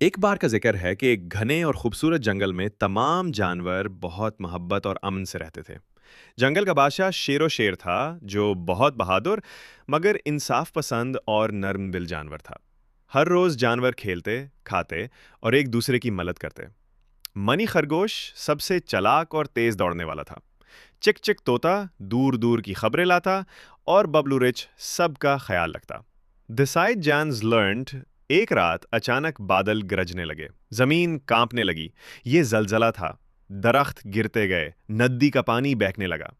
एक बार का जिक्र है कि एक घने और खूबसूरत जंगल में तमाम जानवर बहुत मोहब्बत और अमन से रहते थे। जंगल का बादशाह शेरो शेर था, जो बहुत बहादुर मगर इंसाफ पसंद और नर्म दिल जानवर था। हर रोज जानवर खेलते, खाते और एक दूसरे की मदद करते। मनी खरगोश सबसे चालाक और तेज दौड़ने वाला था। चिक चिक तोता दूर दूर की खबरें लाता और बबलू रिच सबका ख्याल रखता। दिसाइड जैन्स लर्न्ड। एक रात अचानक बादल गरजने लगे, जमीन कांपने लगी। ये जलजला था। दरख्त गिरते गए, नदी का पानी बहने लगा।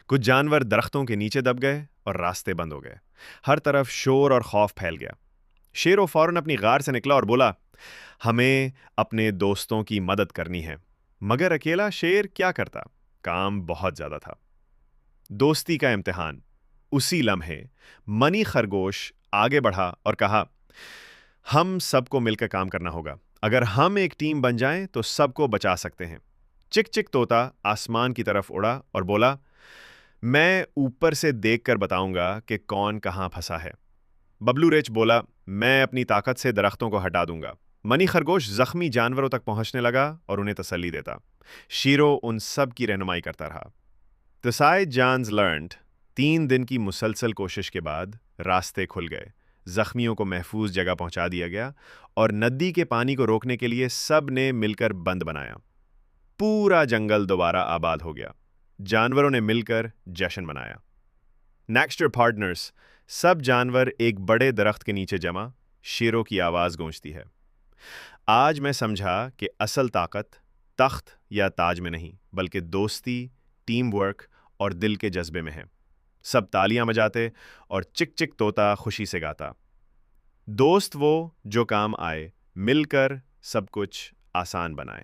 कुछ जानवर दरख्तों के नीचे दब गए और रास्ते बंद हो गए। हर तरफ शोर और खौफ फैल गया। शेरो फौरन अपनी गार से निकला और बोला, हमें अपने दोस्तों की मदद करनी है। मगर अकेला शेर क्या करता? काम बहुत ज्यादा था। दोस्ती का इम्तिहान। उसी लम्हे मनी खरगोश आगे बढ़ा और कहा, हम सबको मिलकर काम करना होगा। अगर हम एक टीम बन जाएं तो सबको बचा सकते हैं। चिक चिक तोता आसमान की तरफ उड़ा और बोला, मैं ऊपर से देखकर बताऊंगा कि कौन कहां फंसा है। बबलू रेच बोला, मैं अपनी ताकत से दरख्तों को हटा दूंगा। मनी खरगोश जख्मी जानवरों तक पहुंचने लगा और उन्हें तसल्ली देता। शीरो उन सब की रहनुमाई करता रहा। तसाइड जानस लर्न्ड। 3 दिन की मुसलसल कोशिश के बाद रास्ते खुल गए। जख्मियों को महफूज जगह पहुंचा दिया गया और नदी के पानी को रोकने के लिए सब ने मिलकर बंद बनाया। पूरा जंगल दोबारा आबाद हो गया। जानवरों ने मिलकर जश्न मनाया। Next your partners. सब जानवर एक बड़े दरख्त के नीचे जमा। शेरों की आवाज गूंजती है। आज मैं समझा कि असल ताकत तख्त या ताज में नहीं, बल्कि दोस्ती, टीम वर्क और दिल के जज्बे में है। सब तालियां बजाते और चिक चिक तोता खुशी से गाता। दोस्त वो जो काम आए, मिलकर सब कुछ आसान बनाए।